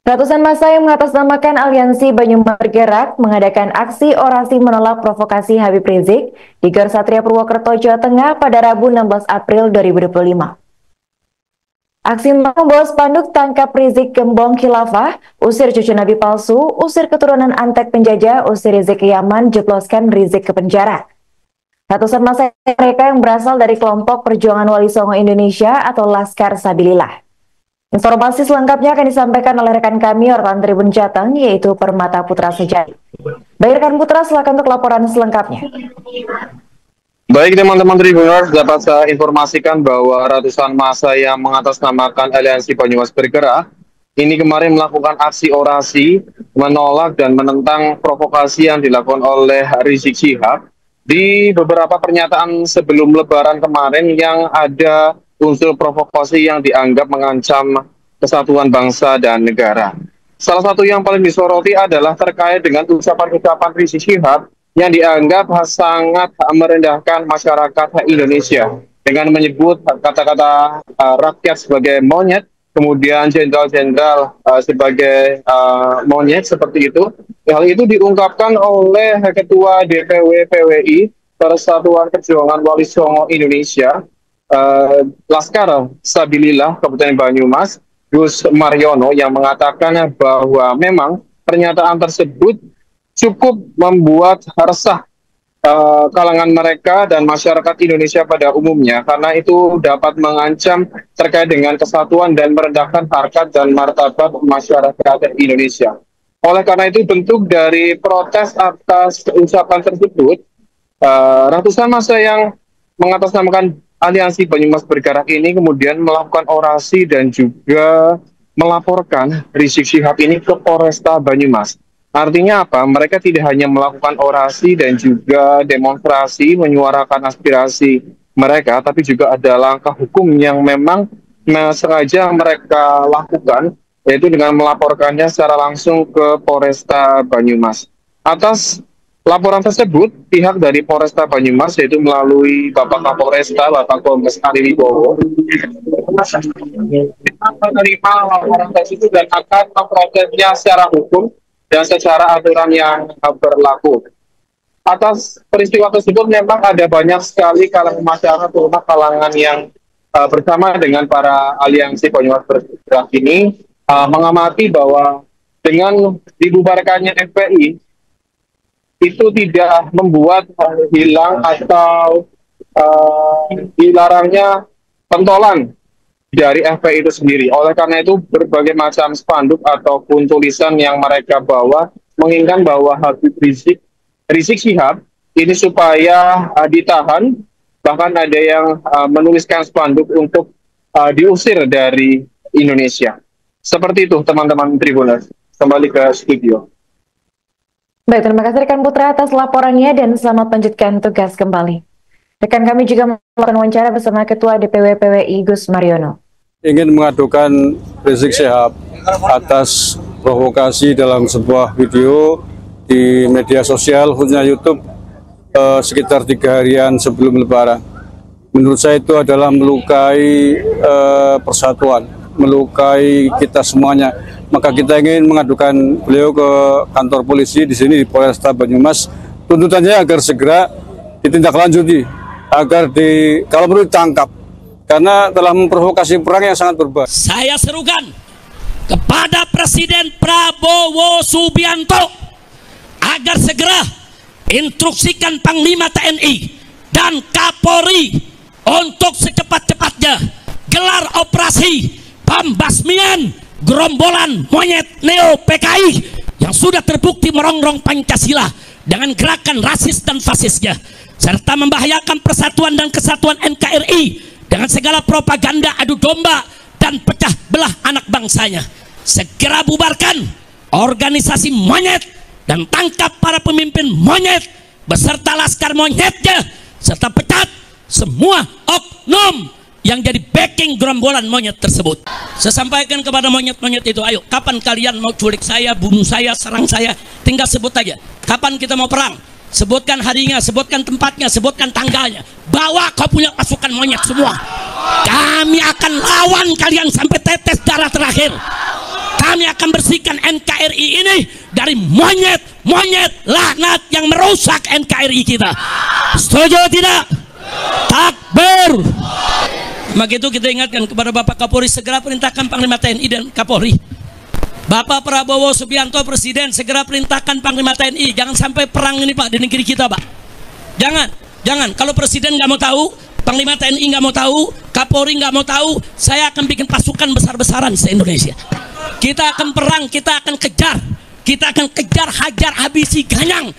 Ratusan massa yang mengatasnamakan Aliansi Banyumas Bergerak mengadakan aksi orasi menolak provokasi Habib Rizik di Gor Satria Purwokerto, Jawa Tengah pada Rabu 16 April 2025. Aksi membawa spanduk tangkap Rizik Gembong Khilafah, usir cucu Nabi palsu, usir keturunan Antek penjajah, usir Rizik ke Yaman, jebloskan Rizik ke penjara. Ratusan massa mereka yang berasal dari kelompok Perjuangan Wali Songo Indonesia atau Laskar Sabilillah. Informasi selengkapnya akan disampaikan oleh rekan kami wartawan Tribun Jateng, yaitu Permata Putra Sejati. Baik rekan Putra, silakan untuk laporan selengkapnya. Baik teman-teman Tribuners, dapat saya informasikan bahwa ratusan massa yang mengatasnamakan Aliansi Banyumas Bergerak ini kemarin melakukan aksi orasi menolak dan menentang provokasi yang dilakukan oleh Rizik Syihab di beberapa pernyataan sebelum Lebaran kemarin yang ada unsur provokasi yang dianggap mengancam kesatuan bangsa dan negara. Salah satu yang paling disoroti adalah terkait dengan ucapan-ucapan Rizik Syihab yang dianggap sangat merendahkan masyarakat Indonesia dengan menyebut kata-kata rakyat sebagai monyet, kemudian jenderal-jenderal sebagai monyet seperti itu. Hal itu diungkapkan oleh Ketua DPW PWI Persatuan Perjuangan Wali Songo Indonesia, Laskar Sabilillah Kabupaten Banyumas, Gus Mariono, yang mengatakan bahwa memang pernyataan tersebut cukup membuat resah kalangan mereka dan masyarakat Indonesia pada umumnya, karena itu dapat mengancam terkait dengan kesatuan dan merendahkan harkat dan martabat masyarakat Indonesia. Oleh karena itu, bentuk dari protes atas ucapan tersebut, ratusan massa yang mengatasnamakan Aliansi Banyumas Bergerak ini kemudian melakukan orasi dan juga melaporkan Rizik Syihab ini ke Polresta Banyumas. Artinya apa? Mereka tidak hanya melakukan orasi dan juga demonstrasi menyuarakan aspirasi mereka, tapi juga ada langkah hukum yang memang sengaja mereka lakukan, yaitu dengan melaporkannya secara langsung ke Polresta Banyumas. Atas laporan tersebut, pihak dari Polresta Banyumas, yaitu melalui Bapak Kapolresta, Bapak Kombes Ari Wibowo, menerima laporan tersebut dan akan memprosesnya secara hukum dan secara aturan yang berlaku. Atas peristiwa tersebut memang ada banyak sekali kalangan masyarakat, terutama kalangan yang bersama dengan para Aliansi Banyumas Bergerak ini mengamati bahwa dengan dibubarkannya FPI itu tidak membuat hilang atau dilarangnya pentolan dari FPI itu sendiri. Oleh karena itu, berbagai macam spanduk ataupun tulisan yang mereka bawa menginginkan bahwa Habib Rizik Syihab ini supaya ditahan, bahkan ada yang menuliskan spanduk untuk diusir dari Indonesia. Seperti itu teman-teman Tribuners. Kembali ke studio. Baik, terima kasih rekan Putra atas laporannya dan selamat melanjutkan tugas kembali. Rekan kami juga melakukan wawancara bersama Ketua DPW PWI Gus Mariono. Ingin mengadukan Rizik Syihab atas provokasi dalam sebuah video di media sosial, khususnya YouTube, sekitar 3 harian sebelum Lebaran. Menurut saya itu adalah melukai persatuan, melukai kita semuanya. Maka kita ingin mengadukan beliau ke kantor polisi di sini di Polresta Banyumas. Tuntutannya agar segera ditindaklanjuti, agar kalau perlu ditangkap, karena telah memprovokasi perang yang sangat berbahaya. Saya serukan kepada Presiden Prabowo Subianto agar segera instruksikan Panglima TNI dan Kapolri untuk secepat-cepatnya gelar operasi pembasmian gerombolan monyet Neo PKI yang sudah terbukti merongrong Pancasila dengan gerakan rasis dan fasisnya, serta membahayakan persatuan dan kesatuan NKRI dengan segala propaganda adu domba dan pecah belah anak bangsanya. Segera bubarkan organisasi monyet dan tangkap para pemimpin monyet beserta laskar monyetnya, serta pecat semua oknum yang jadi backing gerombolan monyet tersebut. Saya sampaikan kepada monyet-monyet itu, ayo, kapan kalian mau culik saya, bunuh saya, serang saya, tinggal sebut aja. Kapan kita mau perang? Sebutkan harinya, sebutkan tempatnya, sebutkan tanggalnya. Bawa kau punya pasukan monyet semua. Kami akan lawan kalian sampai tetes darah terakhir. Kami akan bersihkan NKRI ini dari monyet-monyet laknat yang merusak NKRI kita. Setuju tidak? Takbir. Maka itu kita ingatkan kepada Bapak Kapolri, segera perintahkan Panglima TNI dan Kapolri. Bapak Prabowo Subianto Presiden, segera perintahkan Panglima TNI. Jangan sampai perang ini Pak di negeri kita Pak. Jangan. Kalau Presiden nggak mau tahu, Panglima TNI nggak mau tahu, Kapolri nggak mau tahu, saya akan bikin pasukan besar-besaran se-Indonesia. Kita akan perang, kita akan kejar, hajar habisi Ganyang.